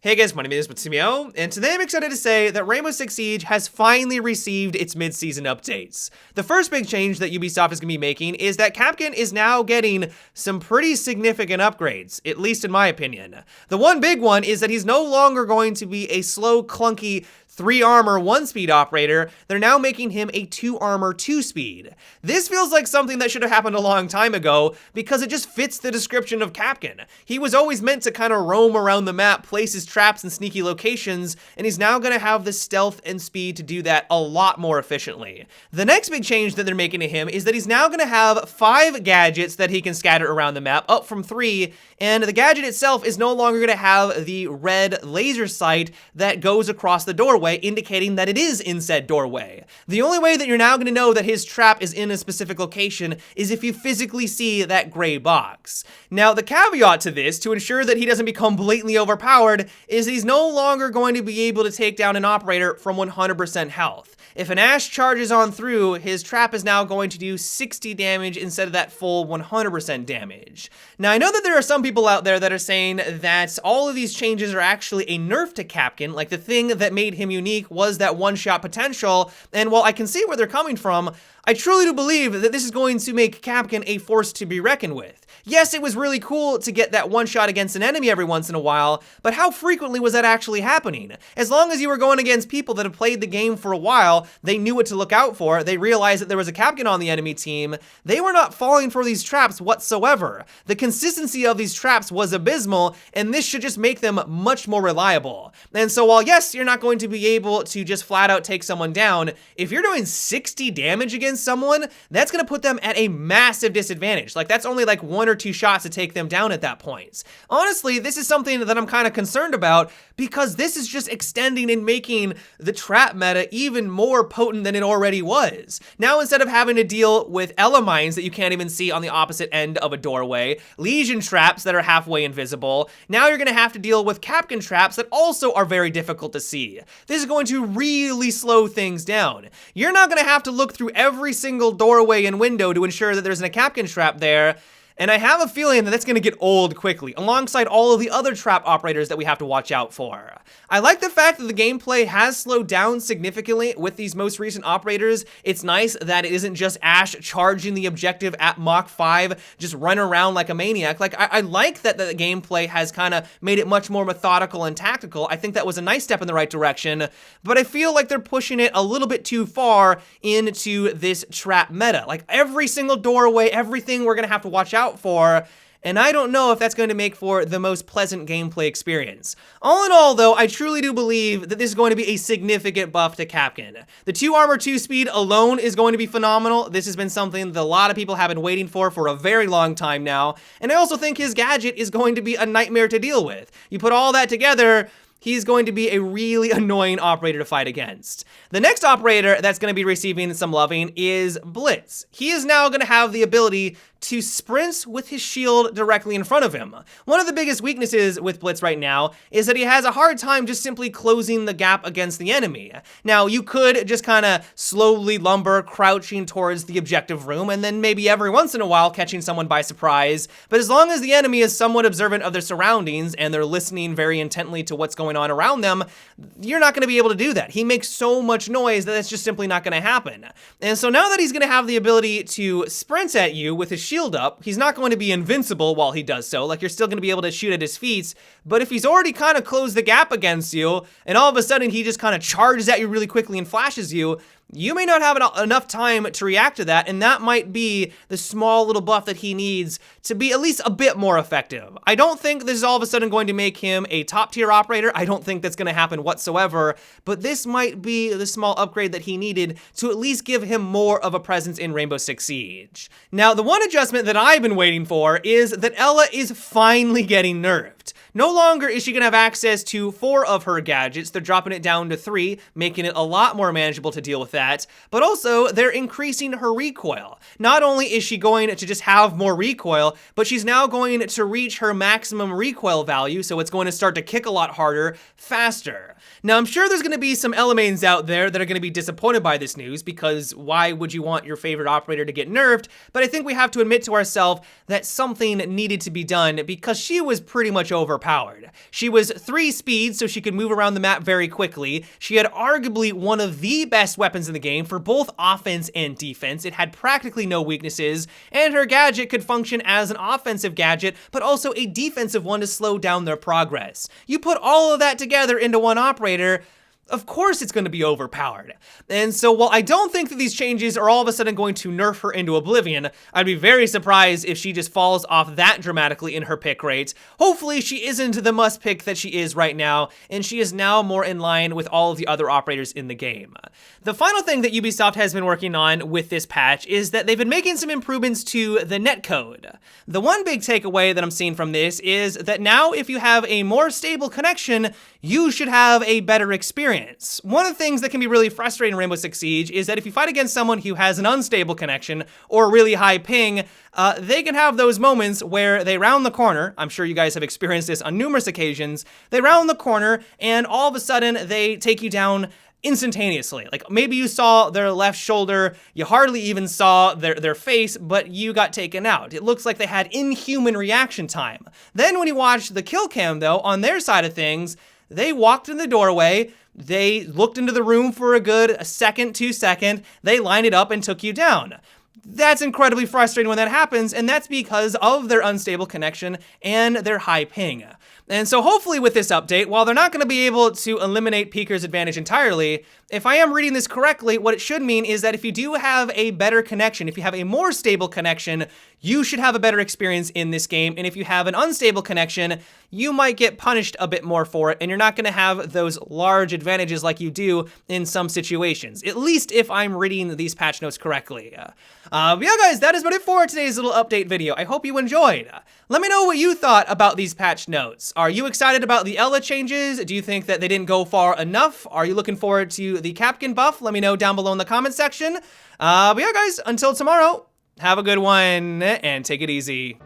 Hey guys, my name is Matsumo, and today I'm excited to say that Rainbow Six Siege has finally received its mid-season updates. The first big change that Ubisoft is going to be making is that Kapkan is now getting some pretty significant upgrades, at least in my opinion. The one big one is that he's no longer going to be a slow, clunky, 3 armor, 1 speed operator. They're now making him a 2 armor, 2 speed. This feels like something that should have happened a long time ago because it just fits the description of Kapkan. He was always meant to kind of roam around the map, place his traps in sneaky locations, and he's now going to have the stealth and speed to do that a lot more efficiently. The next big change that they're making to him is that he's now going to have 5 gadgets that he can scatter around the map, up from 3, and the gadget itself is no longer going to have the red laser sight that goes across the doorway, indicating that it is in said doorway. The only way that you're now going to know that his trap is in a specific location is if you physically see that gray box. Now, the caveat to this, to ensure that he doesn't become blatantly overpowered, is that he's no longer going to be able to take down an operator from 100% health. If an Ash charges on through, his trap is now going to do 60 damage instead of that full 100% damage. Now, I know that there are some people out there that are saying that all of these changes are actually a nerf to Kapkan, like the thing that made him unique was that one-shot potential, and while I can see where they're coming from, I truly do believe that this is going to make Kapkan a force to be reckoned with. Yes, it was really cool to get that one shot against an enemy every once in a while, but how frequently was that actually happening? As long as you were going against people that have played the game for a while, they knew what to look out for, they realized that there was a Kapkan on the enemy team, they were not falling for these traps whatsoever. The consistency of these traps was abysmal, and this should just make them much more reliable. And so while yes, you're not going to be able to just flat out take someone down, if you're doing 60 damage against someone, that's going to put them at a massive disadvantage. Like, that's only like 1 or 2 shots to take them down at that point. Honestly, this is something that I'm kind of concerned about because this is just extending and making the trap meta even more potent than it already was. Now, instead of having to deal with Ela mines that you can't even see on the opposite end of a doorway, Legion traps that are halfway invisible, now you're going to have to deal with Kapkan traps that also are very difficult to see. This is going to really slow things down. You're not going to have to look through every single doorway and window to ensure that there's a Kapkan trap there. And I have a feeling that that's going to get old quickly, alongside all of the other trap operators that we have to watch out for. I like the fact that the gameplay has slowed down significantly with these most recent operators. It's nice that it isn't just Ash charging the objective at Mach 5, just run around like a maniac. Like, I like that the gameplay has kind of made it much more methodical and tactical. I think that was a nice step in the right direction, but I feel like they're pushing it a little bit too far into this trap meta. Like, every single doorway, everything we're going to have to watch out for, and I don't know if that's going to make for the most pleasant gameplay experience. All in all, though, I truly do believe that this is going to be a significant buff to Kapkan. The 2 armor, 2 speed alone is going to be phenomenal. This has been something that a lot of people have been waiting for a very long time now, and I also think his gadget is going to be a nightmare to deal with. You put all that together, he's going to be a really annoying operator to fight against. The next operator that's going to be receiving some loving is Blitz. He is now going to have the ability to sprint with his shield directly in front of him. One of the biggest weaknesses with Blitz right now is that he has a hard time just simply closing the gap against the enemy. Now, you could just kind of slowly lumber, crouching towards the objective room, and then maybe every once in a while catching someone by surprise, but as long as the enemy is somewhat observant of their surroundings and they're listening very intently to what's going on around them, you're not going to be able to do that. He makes so much noise that it's just simply not going to happen. And so now that he's going to have the ability to sprint at you with his shield up, he's not going to be invincible while he does so. Like, you're still going to be able to shoot at his feet, but if he's already kind of closed the gap against you, and all of a sudden he just kind of charges at you really quickly and flashes you, you may not have enough time to react to that, and that might be the small little buff that he needs to be at least a bit more effective. I don't think this is all of a sudden going to make him a top-tier operator. I don't think that's going to happen whatsoever, but this might be the small upgrade that he needed to at least give him more of a presence in Rainbow Six Siege. Now, the one adjustment that I've been waiting for is that Ela is finally getting nerfed. No longer is she going to have access to 4 of her gadgets. They're dropping it down to 3, making it a lot more manageable to deal with that, but also they're increasing her recoil. Not only is she going to just have more recoil, but she's now going to reach her maximum recoil value, so it's going to start to kick a lot harder, faster. Now, I'm sure there's going to be some Ela mains out there that are going to be disappointed by this news, because why would you want your favorite operator to get nerfed? But I think we have to admit to ourselves that something needed to be done, because she was pretty much overpowered. She was 3 speed, so she could move around the map very quickly. She had arguably one of the best weapons in the game for both offense and defense. It had practically no weaknesses, and her gadget could function as an offensive gadget, but also a defensive one to slow down their progress. You put all of that together into one operator, of course it's going to be overpowered. And so while I don't think that these changes are all of a sudden going to nerf her into oblivion, I'd be very surprised if she just falls off that dramatically in her pick rate. Hopefully she isn't the must pick that she is right now, and she is now more in line with all of the other operators in the game. The final thing that Ubisoft has been working on with this patch is that they've been making some improvements to the netcode. The one big takeaway that I'm seeing from this is that now if you have a more stable connection, you should have a better experience. One of the things that can be really frustrating in Rainbow Six Siege is that if you fight against someone who has an unstable connection or a really high ping, they can have those moments where they round the corner. I'm sure you guys have experienced this on numerous occasions. They round the corner and all of a sudden they take you down instantaneously. Like maybe you saw their left shoulder, you hardly even saw their face, but you got taken out. It looks like they had inhuman reaction time. Then when you watch the kill cam though, on their side of things, they walked in the doorway, they looked into the room for a good second, 2 seconds, they lined it up and took you down. That's incredibly frustrating when that happens, and that's because of their unstable connection and their high ping. And so hopefully with this update, while they're not going to be able to eliminate Peeker's advantage entirely, if I am reading this correctly, what it should mean is that if you do have a better connection, if you have a more stable connection, you should have a better experience in this game. And if you have an unstable connection, you might get punished a bit more for it, and you're not going to have those large advantages like you do in some situations, at least if I'm reading these patch notes correctly. But yeah, guys, that is about it for today's little update video. I hope you enjoyed. Let me know what you thought about these patch notes. Are you excited about the Ela changes? Do you think that they didn't go far enough? Are you looking forward to the Kapkan buff? Let me know down below in the comment section. But yeah, guys, until tomorrow, have a good one and take it easy.